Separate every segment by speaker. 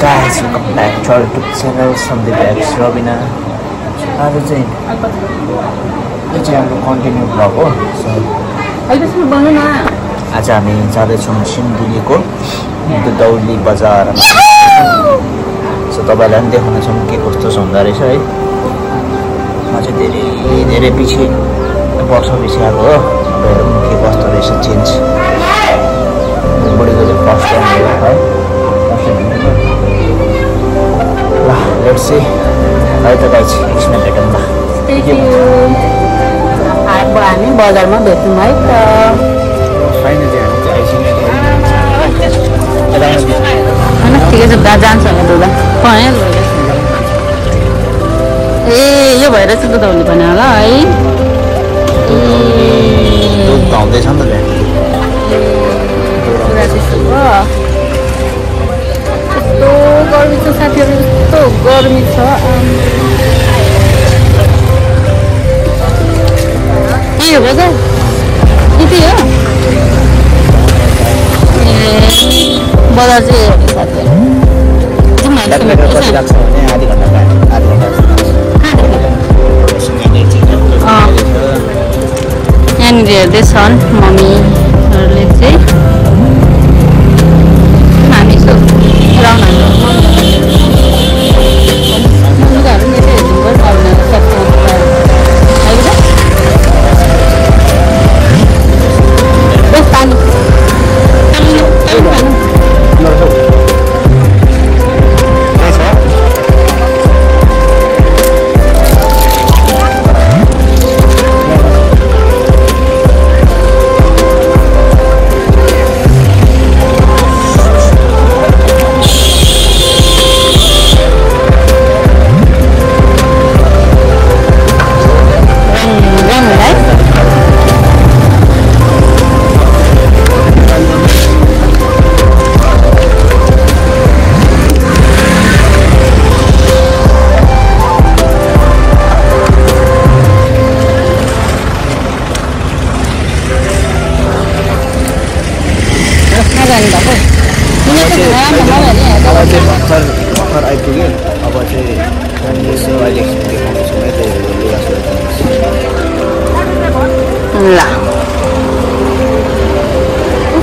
Speaker 1: guys, welcome back to our YouTube channel Sandeep X Robina. आज चाहिँ हाम्रो continue vlog हो। सो आज हामी जाँदैछौँ सिन्धुलीको दुधौली बजारमा। सो तपाईँलाई पनि देखाउनेछौँ के कस्तो हुँदो रहेछ है। म चाहिँ धेरै पछि वर्ष पछि आएको हो। हेरौँ के कस्तो रहेछ चेन्ज। बुढीको चाहिँ फर्स्ट टाइम हो है। Let's see. Ayo त गाइस एकछिन भेटौँ न।
Speaker 2: हामी बजारमा भेट्यौँ है त।
Speaker 1: फाइनली हामी चाहिँ आइसक्यौँ।
Speaker 2: ठिकै छ दा जान्छ होला दुधा भएन। ए यो भएर चाहिँ दुधौली पनि होला है।
Speaker 1: दुध पाउँदैछ नि त
Speaker 2: यस्तो गर्मी छ साथीहरू, यस्तो गर्मी छ। के हो बजार यति हो? ए बजार चाहिँ साथीहरू यहाँनिर हेर्दैछन् मम्मीहरूले चाहिँ। हामी यसो
Speaker 1: भर्खर आइपुग्यो। अब चाहिँ यसो अहिले देखाउँदैछु है।
Speaker 2: ल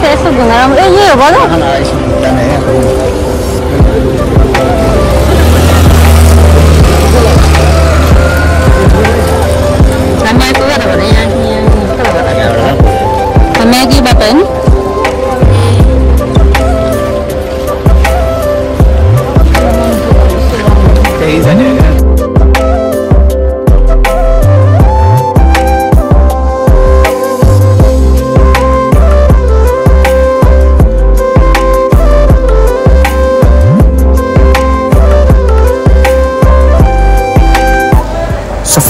Speaker 2: यसो घुमेर ए यही हो बजार? हामी आइपुगेर भने यहाँ म्यागीबाट होइन।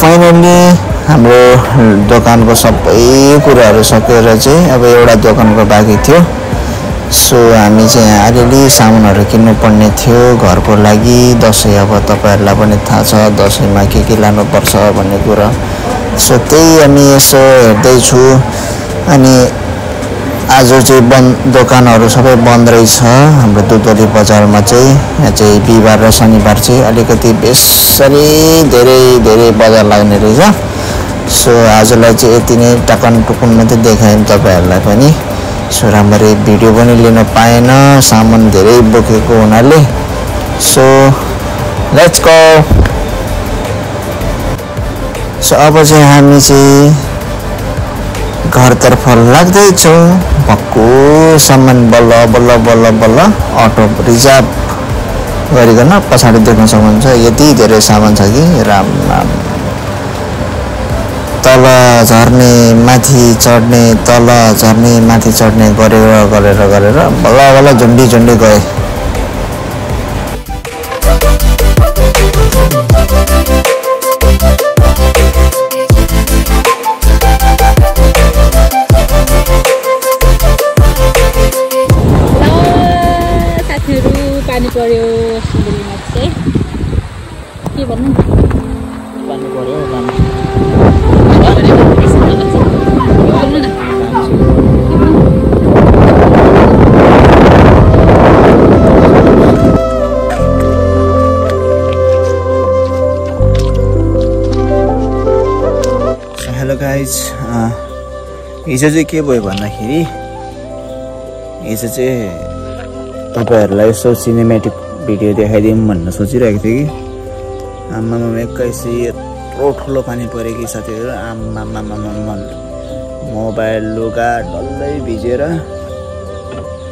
Speaker 1: फाइनली हाम्रो दोकानको सबै कुराहरू सकेर चाहिँ अब एउटा दोकानको बाँकी थियो। सो हामी चाहिँ अलिअलि सामानहरू किन्नुपर्ने थियो घरको लागि। दसैँ अब तपाईँहरूलाई पनि थाहा छ दसैँमा के लानुपर्छ भन्ने कुरा। सो त्यही हामी यसो हेर्दैछु। अनि आज चाहिँ दोकानहरू सबै बन्द रहेछ हाम्रो दुधौली बजारमा चाहिँ। यहाँ चाहिँ बिहिबार र शनिबार चाहिँ अलिकति बेसरी धेरै बजार लाग्ने रहेछ। सो आजलाई चाहिँ यति नै टकन टुकुन मात्रै देखायौँ तपाईँहरूलाई पनि। सो राम्ररी भिडियो पनि लिन पाएन सामान धेरै बोकेको हुनाले। So let's go. सो अब चाहिँ हामी चाहिँ घरतर्फ लाग्दैछौँ। भक्कु सामान बल्ल अटो रिजर्भ गरिकन पछाडि देख्न सक्नुहुन्छ। यति धेरै सामान छ कि राम तल झर्ने माथि चढ्ने तल झर्ने माथि चढ्ने गरेर बल्ल झुन्डी गए।
Speaker 2: पानी पर्यो सिन्धुलीमा चाहिँ के भन्नु
Speaker 1: पानी पर्यो गाइज हिजो चाहिँ के भयो भन्दाखेरि हिजो चाहिँ तपाईँहरूलाई यसो सिनेमेटिक भिडियो देखाइदिउँ भनेर सोचिरहेको थिएँ कि आमामा एक्काइसी यत्रो ठुलो पानी पऱ्यो कि साथीहरू आमामा मोबाइल लुगा डल्लै भिजेर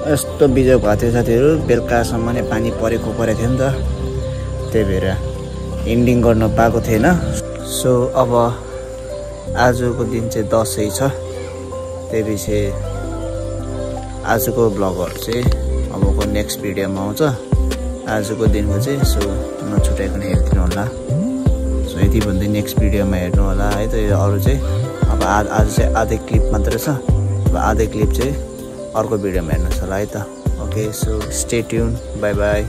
Speaker 1: यस्तो बिजोग भएको थियो साथीहरू बेलुकासम्म नै पानी परेको थियो नि त त्यही भएर एन्डिङ गर्न पाएको थिएन सो अब आजको दिन चाहिँ दसैँ छ त्यही पछि आजको ब्लगहरू चाहिँ अबको नेक्स्ट भिडियोमा आउँछ आजको दिनको चाहिँ सो नछुटाइकन हेरिदिनु होला सो यति भन्दै नेक्स्ट भिडियोमा हेर्नु होला है त अरू चाहिँ अब आज चाहिँ आधै क्लिप मात्रै छ अब आधै क्लिप चाहिँ अर्को भिडियोमा हेर्नुहोस् होला है त okay so stay tuned bye bye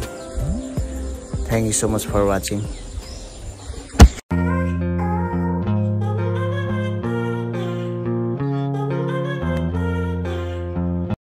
Speaker 1: thank you so much for watching